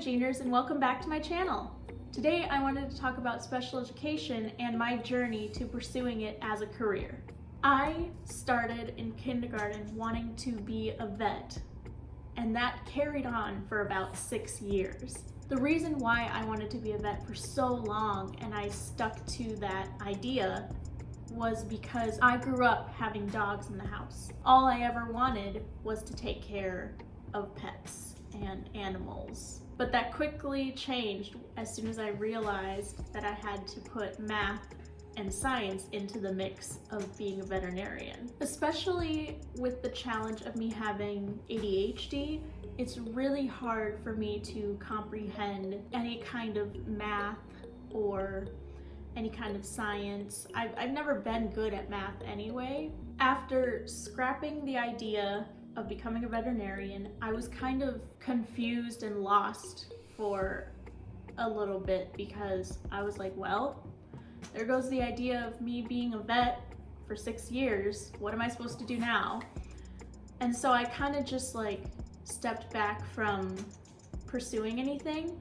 Majeanners, and welcome back to my channel. Today I wanted to talk about special education and my journey to pursuing it as a career. I started in kindergarten wanting to be a vet, and that carried on for about 6 years. The reason why I wanted to be a vet for so long and I stuck to that idea was because I grew up having dogs in the house. All I ever wanted was to take care of pets and animals. But that quickly changed as soon as I realized that I had to put math and science into the mix of being a veterinarian. Especially with the challenge of me having ADHD, it's really hard for me to comprehend any kind of math or any kind of science. I've never been good at math anyway. After scrapping the idea of becoming a veterinarian, I was kind of confused and lost for a little bit because I was like, well, there goes the idea of me being a vet for 6 years. What am I supposed to do now? And so I kind of just like stepped back from pursuing anything,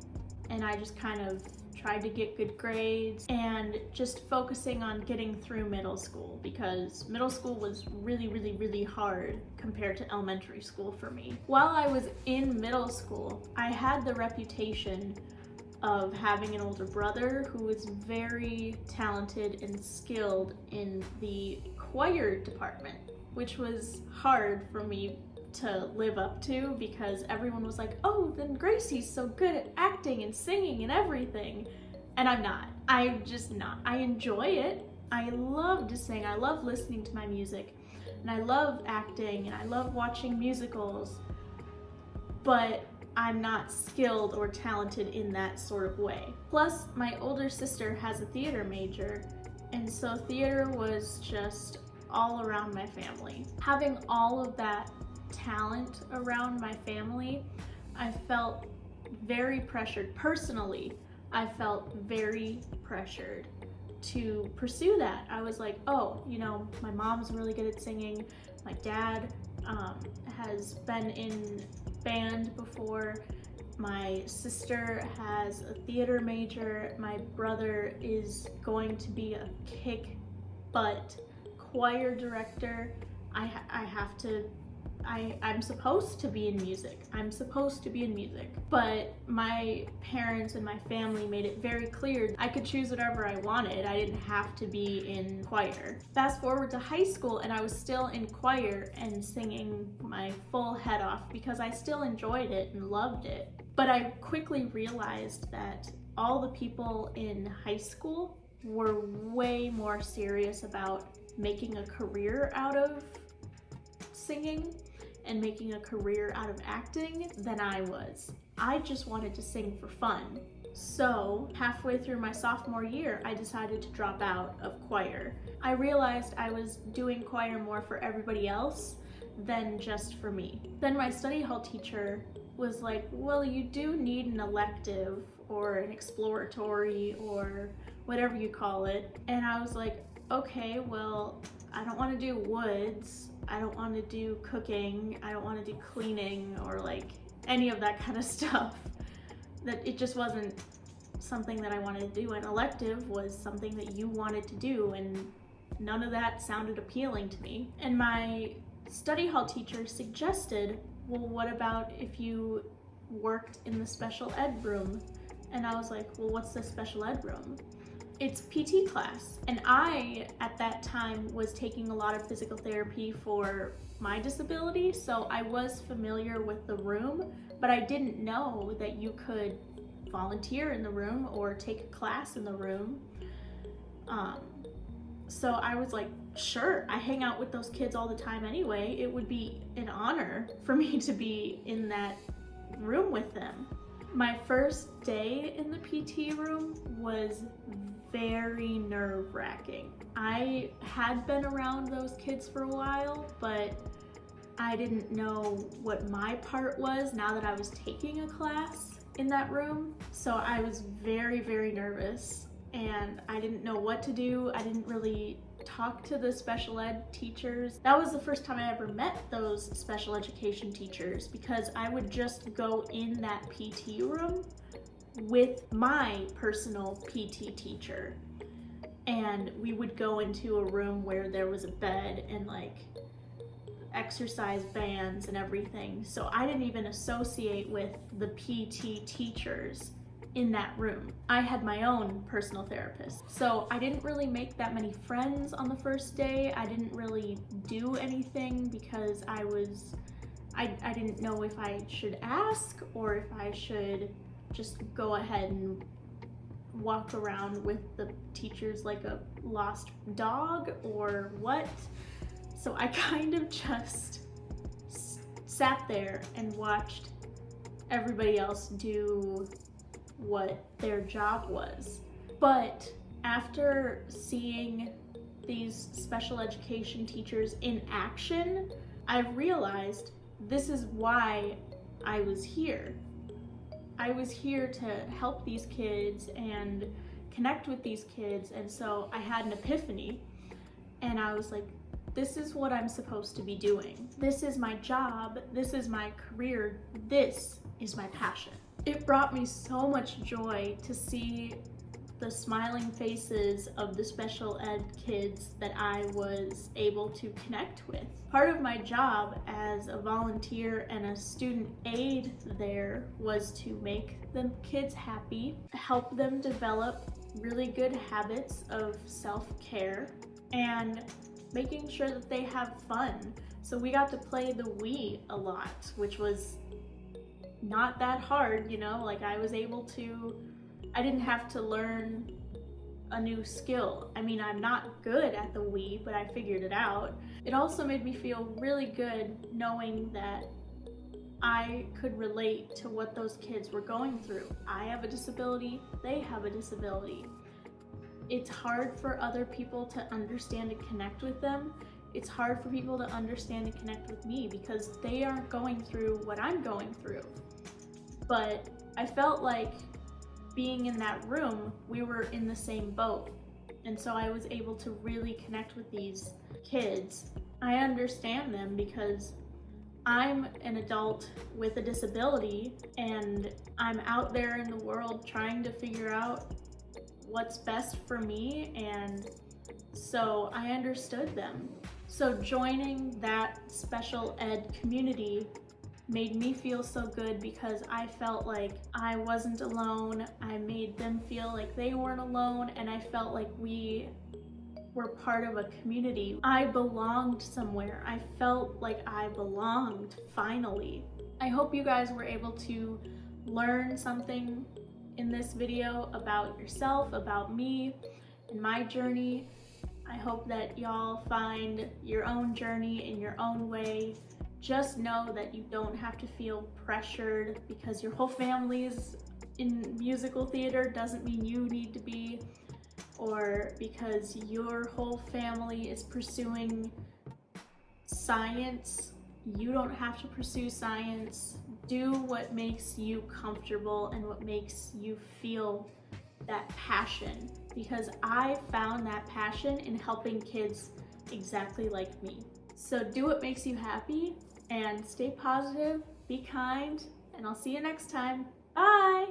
and I just kind of tried to get good grades and just focusing on getting through middle school, because middle school was really hard compared to elementary school for me. While I was in middle school, I had the reputation of having an older brother who was very talented and skilled in the choir department, which was hard for me to live up to because everyone was like, oh, then Gracie's so good at acting and singing and everything. And I'm not. I'm just not. I enjoy it. I love to sing. I love listening to my music. And I love acting and I love watching musicals. But I'm not skilled or talented in that sort of way. Plus, my older sister has a theater major, and so theater was just all around my family. Having all of that talent around my family, I felt very pressured. Personally, I felt very pressured to pursue that. I was like, oh, you know, my mom's really good at singing. My dad has been in band before. My sister has a theater major. My brother is going to be a kick-butt choir director. I'm supposed to be in music. I'm supposed to be in music. But my parents and my family made it very clear I could choose whatever I wanted. I didn't have to be in choir. Fast forward to high school and I was still in choir and singing my full head off because I still enjoyed it and loved it. But I quickly realized that all the people in high school were way more serious about making a career out of singing and making a career out of acting than I was. I just wanted to sing for fun. So halfway through my sophomore year, I decided to drop out of choir. I realized I was doing choir more for everybody else than just for me. Then my study hall teacher was like, well, you do need an elective or an exploratory or whatever you call it. And I was like, okay, well, I don't want to do woods. I don't want to do cooking. I don't want to do cleaning or like any of that kind of stuff. That it just wasn't something that I wanted to do. An elective was something that you wanted to do, and none of that sounded appealing to me. And my study hall teacher suggested, well, what about if you worked in the special ed room? And I was like, well, what's the special ed room? It's PT class. And I, at that time, was taking a lot of physical therapy for my disability, so I was familiar with the room, but I didn't know that you could volunteer in the room or take a class in the room. So I was like, sure, I hang out with those kids all the time anyway. It would be an honor for me to be in that room with them. My first day in the PT room was very nerve-wracking. I had been around those kids for a while, but I didn't know what my part was now that I was taking a class in that room. So I was very nervous and I didn't know what to do. I didn't really talk to the special ed teachers. That was the first time I ever met those special education teachers, because I would just go in that PT room with my personal PT teacher. And we would go into a room where there was a bed and like exercise bands and everything. So I didn't even associate with the PT teachers in that room. I had my own personal therapist. So I didn't really make that many friends on the first day. I didn't really do anything because I didn't know if I should ask or if I should just go ahead and walk around with the teachers like a lost dog or what. So I kind of just sat there and watched everybody else do what their job was. But after seeing these special education teachers in action, I realized this is why I was here. I was here to help these kids and connect with these kids, and so I had an epiphany, and I was like, this is what I'm supposed to be doing. This is my job, this is my career, this is my passion. It brought me so much joy to see the smiling faces of the special ed kids that I was able to connect with. Part of my job as a volunteer and a student aide there was to make the kids happy, help them develop really good habits of self-care, and making sure that they have fun. So we got to play the Wii a lot, which was not that hard, you know, like I didn't have to learn a new skill. I mean, I'm not good at the Wii, but I figured it out. It also made me feel really good knowing that I could relate to what those kids were going through. I have a disability, they have a disability. It's hard for other people to understand and connect with them. It's hard for people to understand and connect with me because they aren't going through what I'm going through. But I felt like being in that room, we were in the same boat. And so I was able to really connect with these kids. I understand them because I'm an adult with a disability and I'm out there in the world trying to figure out what's best for me, and so I understood them. So joining that special ed community made me feel so good because I felt like I wasn't alone. I made them feel like they weren't alone, and I felt like we were part of a community. I belonged somewhere. I felt like I belonged, finally. I hope you guys were able to learn something in this video about yourself, about me, and my journey. I hope that y'all find your own journey in your own way. Just know that you don't have to feel pressured because your whole family is in musical theater doesn't mean you need to be, or because your whole family is pursuing science, you don't have to pursue science. Do what makes you comfortable and what makes you feel that passion, because I found that passion in helping kids exactly like me. So do what makes you happy and stay positive, be kind, and I'll see you next time. Bye!